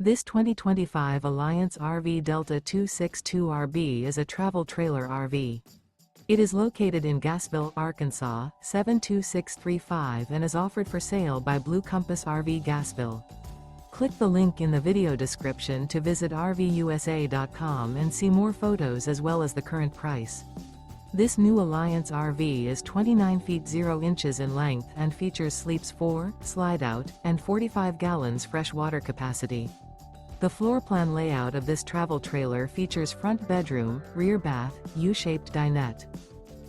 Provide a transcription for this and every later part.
This 2025 Alliance RV Delta 262RB is a travel trailer RV. It is located in Gassville, Arkansas, 72635 and is offered for sale by Blue Compass RV Gassville. Click the link in the video description to visit RVUSA.com and see more photos as well as the current price. This new Alliance RV is 29 feet 0 inches in length and features sleeps 4, slide-out, and 45 gallons fresh water capacity. The floor plan layout of this travel trailer features front bedroom, rear bath, U-shaped dinette.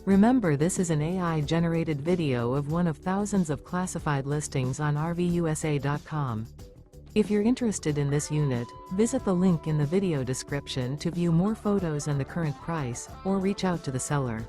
Remember, this is an AI-generated video of one of thousands of classified listings on RVUSA.com. If you're interested in this unit, visit the link in the video description to view more photos and the current price, or reach out to the seller.